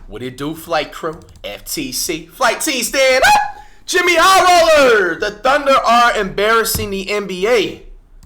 What it do, flight crew? FTC. Flight T, stand up! JxmyHighroller! The Thunder are embarrassing the NBA.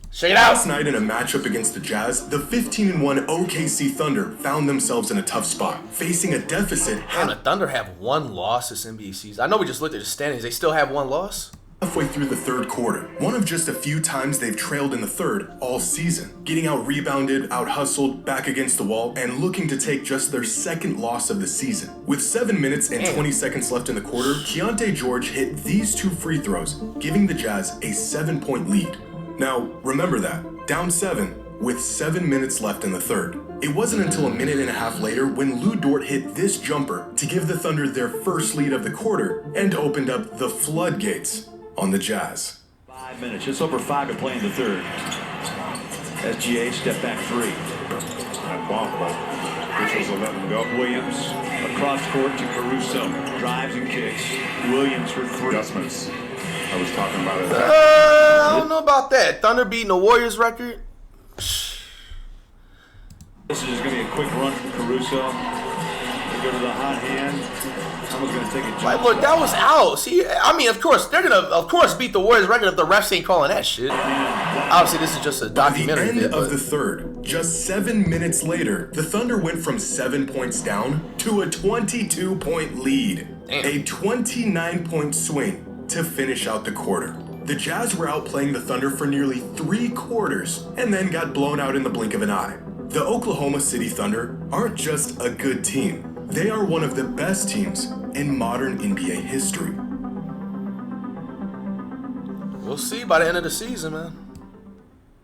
Check it out. Last night in a matchup against the Jazz, the 15-1 OKC Thunder found themselves in a tough spot, facing a deficit. Damn, the Thunder have one loss this NBA season. I know we just looked at the standings. They still have one loss? Halfway through the third quarter, one of just a few times they've trailed in the third all season, getting out-rebounded, out-hustled, back against the wall, and looking to take just their second loss of the season. With 7 minutes and 20 seconds left in the quarter, Contender George hit these two free throws, giving the Jazz a 7-point lead. Now, remember that, down 7, with 7 minutes left in the third. It wasn't until a minute and a half later when Lou Dort hit this jumper to give the Thunder their first lead of the quarter and opened up the floodgates on the Jazz. 5 minutes, just over 5 to play in the third. SGA step back 3. That ball, which was 11 go. Williams across court to Caruso. Drives and kicks. Williams for 3. Adjustments. I was talking about it. I don't know about that. Thunder beating the Warriors record. This is just going to be a quick run from Caruso. They go to the hot hand. Someone's going to take a jump. Like, look, that was out. See, I mean, of course, they're going to, beat the Warriors record if the refs ain't calling that shit. Obviously, this is just a documentary. By the end of the third, just 7 minutes later, the Thunder went from 7 points down to a 22-point lead. Damn. A 29-point swing to finish out the quarter. The Jazz were outplaying the Thunder for nearly 3 quarters and then got blown out in the blink of an eye. The Oklahoma City Thunder aren't just a good team. They are one of the best teams in modern NBA history. We'll see by the end of the season, man.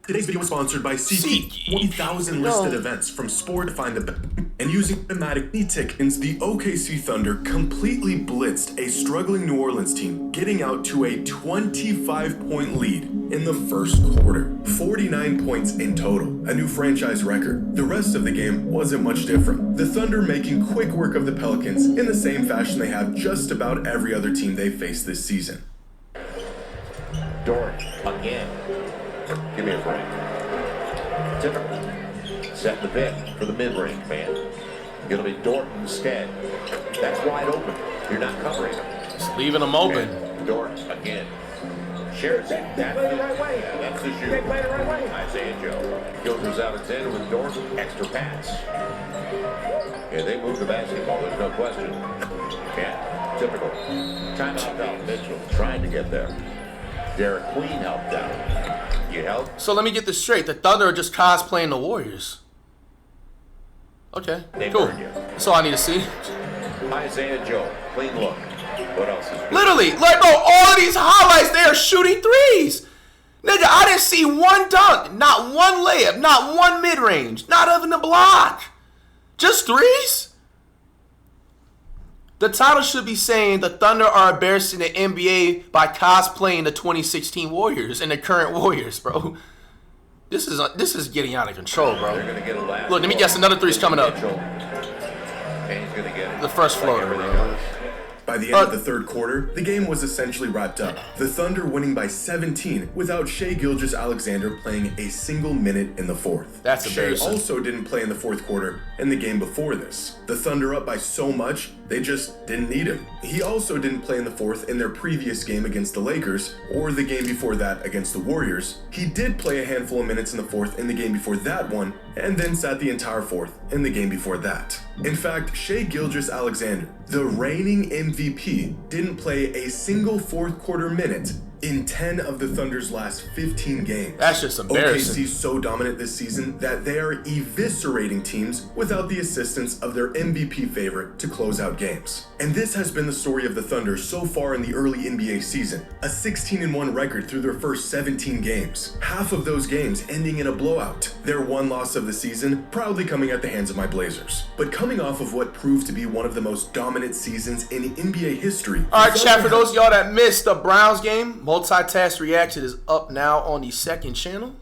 Today's video was sponsored by SeatGeek. 1,000 listed events from sport to find the best. And using automatic e-tickets, the OKC Thunder completely blitzed a struggling New Orleans team, getting out to a 25-point lead in the first quarter. 49 points in total, a new franchise record. The rest of the game wasn't much different. The Thunder making quick work of the Pelicans in the same fashion they have just about every other team they faced this season. Dort again. Give me a break. Typical. Set the pick for the mid-range man. Gonna be Dort instead. That's wide open. You're not covering him. Just leaving them open. And Dort again. Shares it. That's the shoot. Isaiah Joe. Gilchrist Alexander with Dort. Extra pass. Yeah, they move the basketball. There's no question. Yeah, typical. Timeout down. Mitchell trying to get there. Derek Queen helped out. You help? So let me get this straight. The Thunder are just cosplaying the Warriors. Okay, cool. That's all I need to see. Isaiah Joe, clean look. What else is good? Literally, like, bro, all of these highlights, they are shooting threes. Nigga, I didn't see one dunk, not one layup, not one mid-range, not even a block. Just threes? The title should be saying the Thunder are embarrassing the NBA by cosplaying the 2016 Warriors and the current Warriors, bro. This is getting out of control, bro. They're gonna get a last Look, let me guess, another three's coming up. And he's gonna get it. The first floater, bro. By the end of the third quarter, the game was essentially wrapped up. The Thunder winning by 17 without Shai Gilgeous-Alexander playing a single minute in the fourth. That's Shai embarrassing. also didn't play in the fourth quarter in the game before this. The Thunder up by so much, they just didn't need him. He also didn't play in the fourth in their previous game against the Lakers or the game before that against the Warriors. He did play a handful of minutes in the fourth in the game before that one, and then sat the entire fourth in the game before that. In fact, Shai Gilgeous-Alexander, the reigning MVP, didn't play a single fourth quarter minute in 10 of the Thunder's last 15 games. That's just embarrassing. OKC's so dominant this season that they are eviscerating teams without the assistance of their MVP favorite to close out games. And this has been the story of the Thunder so far in the early NBA season. A 16-1 record through their first 17 games. Half of those games ending in a blowout. Their one loss of the season proudly coming at the hands of my Blazers. But coming off of what proved to be one of the most dominant seasons in NBA history. All right, chat, for those of y'all that missed the Browns game, multitask reaction is up now on the second channel.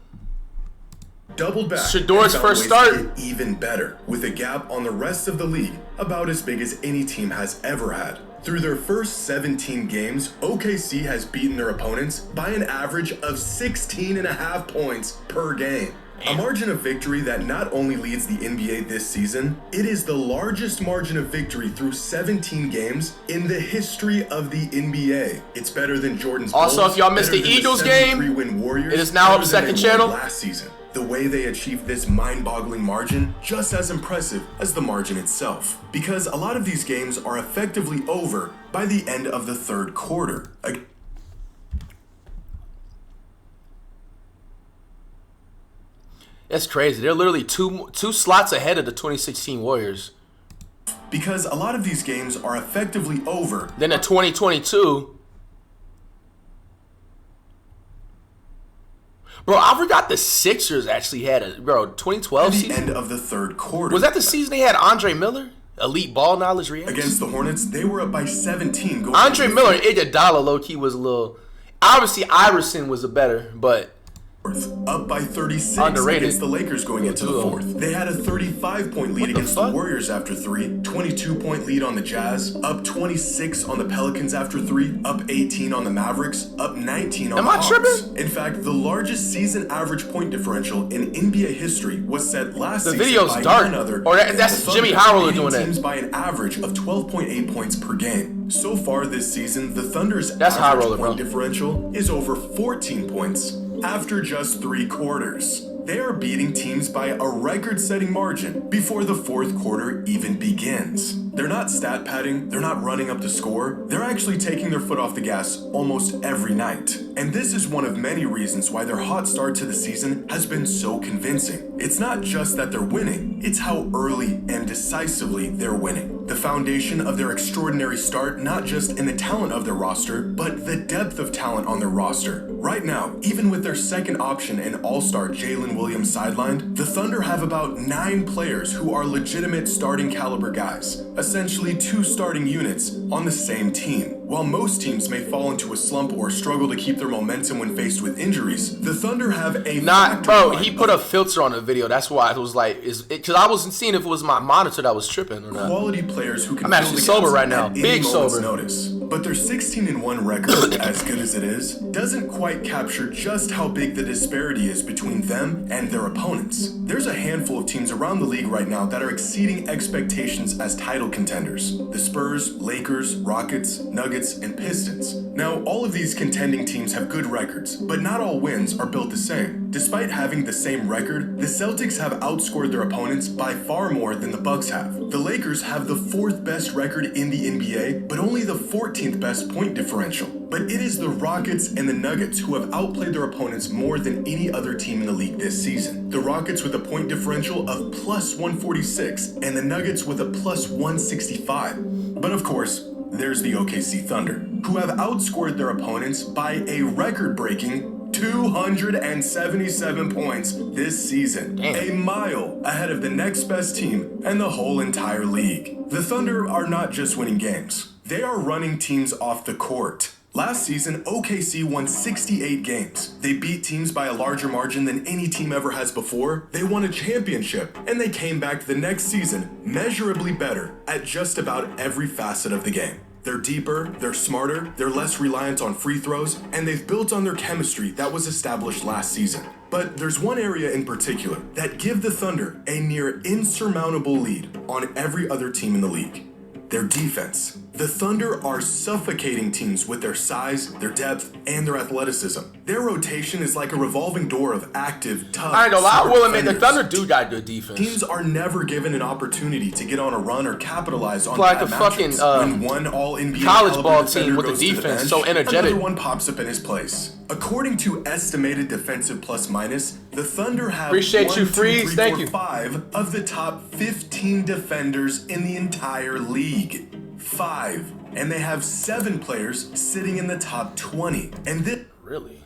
Doubled back. Shador's and found first ways start. to get even better, with a gap on the rest of the league about as big as any team has ever had. Through their first 17 games, OKC has beaten their opponents by an average of 16.5 points per game. A margin of victory that not only leads the NBA this season, it is the largest margin of victory through 17 games in the history of the NBA. It's better than Jordan's Also, Bulls, if y'all missed the better than Eagles game, 73-win Warriors, it is now up better than second they won channel. last season. The way they achieved this mind-boggling margin, just as impressive as the margin itself. Because a lot of these games are effectively over by the end of the third quarter. That's crazy. They're literally two slots ahead of the 2016 Warriors. Because a lot of these games are effectively over. Then the 2022. Bro, I forgot the Sixers actually had a 2012 At the season. end of the third quarter. Was that the season they had Andre Miller? Elite ball knowledge reaction. Against the Hornets, they were up by 17. Going Andre Miller and Iguodala low-key was a little... Obviously, Iverson was a better, but... Up by 36 Underrated. against the Lakers going into the fourth. They had a 35-point lead against the Warriors after 3, 22-point lead on the Jazz, up 26 on the Pelicans after 3, up 18 on the Mavericks, up 19 on the Hawks. tripping? In fact, the largest season average point differential in NBA history was set last season video's by dark. none other Or than that's the Jimmy Thunder, Highroller beating doing that. teams by an average of 12.8 points per game. So far this season, the Thunder's That's average Highroller, point bro. differential is over 14 points after just 3 quarters. They are beating teams by a record-setting margin before the fourth quarter even begins. They're not stat padding, they're not running up the score, they're actually taking their foot off the gas almost every night. And this is one of many reasons why their hot start to the season has been so convincing. It's not just that they're winning, it's how early and decisively they're winning. The foundation of their extraordinary start, not just in the talent of their roster, but the depth of talent on their roster. Right now, even with their second option and all-star Jalen Williams sidelined, the Thunder have about 9 players who are legitimate starting caliber guys, essentially 2 starting units on the same team. While most teams may fall into a slump or struggle to keep their momentum when faced with injuries, the Thunder have a He put a filter on the video. That's why it was like, because I wasn't seeing if it was my monitor that was tripping or not. Quality players who can I'm actually fill the sober gaps right now. at any Big moment's sober. notice. But their 16-1 record, as good as it is, doesn't quite capture just how big the disparity is between them and their opponents. There's a handful of teams around the league right now that are exceeding expectations as title contenders. The Spurs, Lakers, Rockets, Nuggets, and Pistons. Now, all of these contending teams have good records, but not all wins are built the same. Despite having the same record, the Celtics have outscored their opponents by far more than the Bucks have. The Lakers have the 4th best record in the NBA, but only the 14th best point differential. But it is the Rockets and the Nuggets who have outplayed their opponents more than any other team in the league this season. The Rockets with a point differential of plus 146 and the Nuggets with a plus 165. But of course, there's the OKC Thunder, who have outscored their opponents by a record-breaking 277 points this season. Damn. A mile ahead of the next best team and the whole entire league. The Thunder are not just winning games. They are running teams off the court. Last season, OKC won 68 games. They beat teams by a larger margin than any team ever has before. They won a championship, and they came back the next season measurably better at just about every facet of the game. They're deeper, they're smarter, they're less reliant on free throws, and they've built on their chemistry that was established last season. But there's one area in particular that give the Thunder a near insurmountable lead on every other team in the league. Their defense. The Thunder are suffocating teams with their size, their depth, and their athleticism. Their rotation is like a revolving door of active, tough, I ain't gonna lie, I smart will admit the defenders. Thunder do got good defense. Teams are never given an opportunity to get on a run or capitalize on Like bad a fucking, matchups. When one all-NBA college caliber ball defender team with the goes to defense, bench, so energetic. Another one pops up in his place. According to estimated defensive plus minus, the Thunder have Appreciate 1, you, 2, Freeze. 3, Thank 4, you. 5 of the top 15 defenders in the entire league. 5. And they have 7 players sitting in the top 20. And this Really?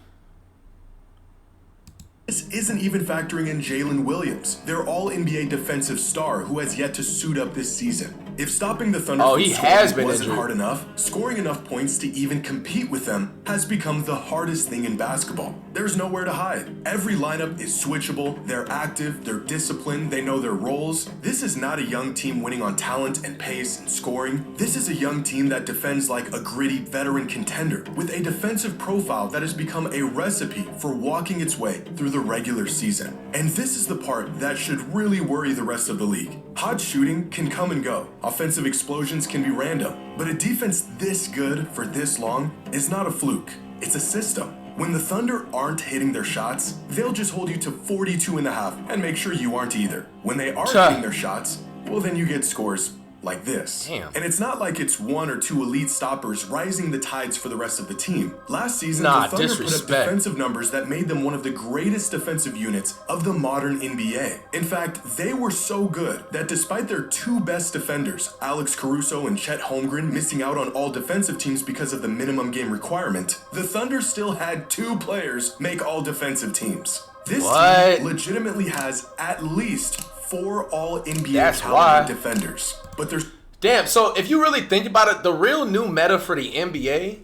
isn't even factoring in Jalen Williams, their all-NBA defensive star who has yet to suit up this season. If stopping the Thunder Oh, from he has scoring been wasn't injured. hard enough, scoring enough points to even compete with them has become the hardest thing in basketball. There's nowhere to hide. Every lineup is switchable, they're active, they're disciplined, they know their roles. This is not a young team winning on talent and pace and scoring. This is a young team that defends like a gritty veteran contender with a defensive profile that has become a recipe for walking its way through the regular season. And this is the part that should really worry the rest of the league. Hot shooting can come and go. Offensive explosions can be random. But a defense this good for this long is not a fluke. It's a system. When the Thunder aren't hitting their shots, they'll just hold you to 42.5 and make sure you aren't either. When they are hitting their shots, well then you get scores like this. Damn. And it's not like it's one or two elite stoppers rising the tides for the rest of the team. Last season, Nah, the Thunder put up disrespect. defensive numbers that made them one of the greatest defensive units of the modern NBA. In fact, they were so good that despite their two best defenders, Alex Caruso and Chet Holmgren, missing out on all defensive teams because of the minimum game requirement, the Thunder still had two players make all defensive teams. This team legitimately has at least 4 all-NBA caliber defenders. But there's damn, so if you really think about it, the real new meta for the NBA,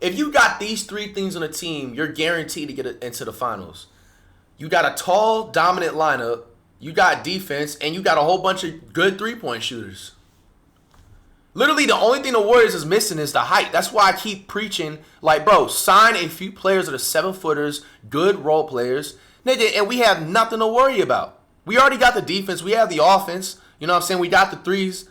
if you got these 3 things on a team, you're guaranteed to get into the finals. You got a tall, dominant lineup, you got defense, and you got a whole bunch of good three-point shooters. Literally, the only thing the Warriors is missing is the height. That's why I keep preaching, like, bro, sign a few players that are 7-footers, good role players, nigga, and we have nothing to worry about. We already got the defense. We have the offense. You know what I'm saying? We got the threes.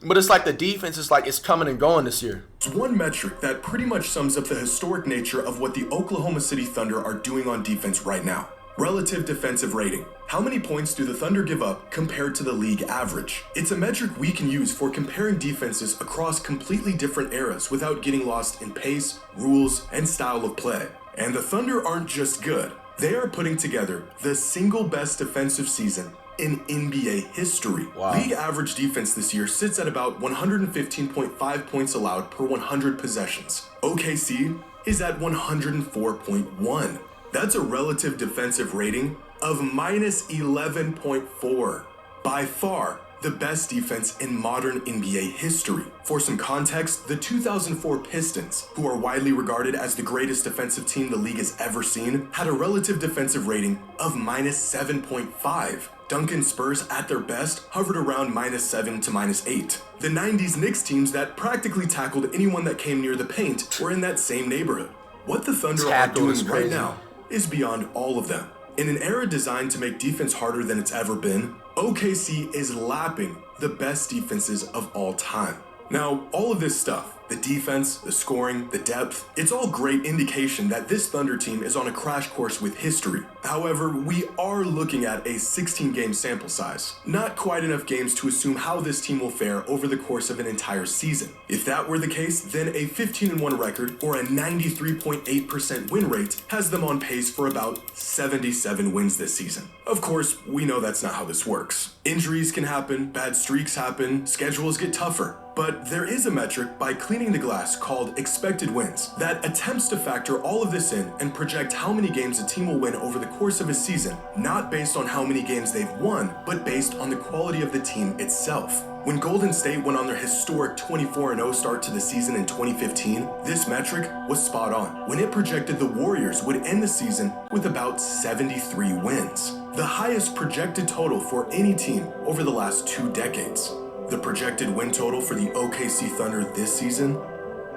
But it's like the defense is like it's coming and going this year. There's one metric that pretty much sums up the historic nature of what the Oklahoma City Thunder are doing on defense right now. Relative defensive rating. How many points do the Thunder give up compared to the league average? It's a metric we can use for comparing defenses across completely different eras without getting lost in pace, rules, and style of play. And the Thunder aren't just good. They are putting together the single best defensive season in NBA history. Wow. League average defense this year sits at about 115.5 points allowed per 100 possessions. OKC is at 104.1. That's a relative defensive rating of minus 11.4. By far, the best defense in modern NBA history. For some context, the 2004 Pistons, who are widely regarded as the greatest defensive team the league has ever seen, had a relative defensive rating of minus 7.5. Duncan Spurs, at their best, hovered around minus 7 to minus 8. The 90s Knicks teams that practically tackled anyone that came near the paint were in that same neighborhood. What the Thunder are doing right now is beyond all of them. In an era designed to make defense harder than it's ever been, OKC is lapping the best defenses of all time. Now, all of this stuff, the defense, the scoring, the depth, it's all great indication that this Thunder team is on a crash course with history. However, we are looking at a 16-game sample size. Not quite enough games to assume how this team will fare over the course of an entire season. If that were the case, then a 15-1 record or a 93.8% win rate has them on pace for about 77 wins this season. Of course, we know that's not how this works. Injuries can happen, bad streaks happen, schedules get tougher. But there is a metric by Cleaning the Glass called expected wins that attempts to factor all of this in and project how many games a team will win over the course of a season, not based on how many games they've won, but based on the quality of the team itself. When Golden State went on their historic 24-0 start to the season in 2015, this metric was spot on when it projected the Warriors would end the season with about 73 wins, the highest projected total for any team over the last 2 decades. The projected win total for the OKC Thunder this season?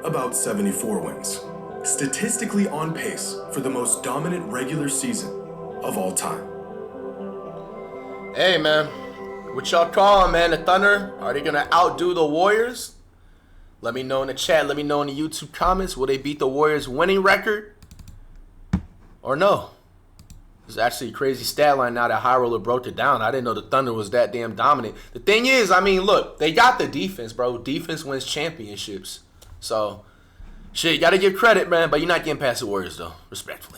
About 74 wins. Statistically on pace for the most dominant regular season of all time. Hey, man. What y'all calling, man? The Thunder, are they going to outdo the Warriors? Let me know in the chat. Let me know in the YouTube comments. Will they beat the Warriors' winning record? Or no? It's actually a crazy stat line now that High Roller broke it down. I didn't know the Thunder was that damn dominant. The thing is, I mean, look, they got the defense, bro. Defense wins championships. So, shit, you got to give credit, man. But you're not getting past the Warriors, though, respectfully.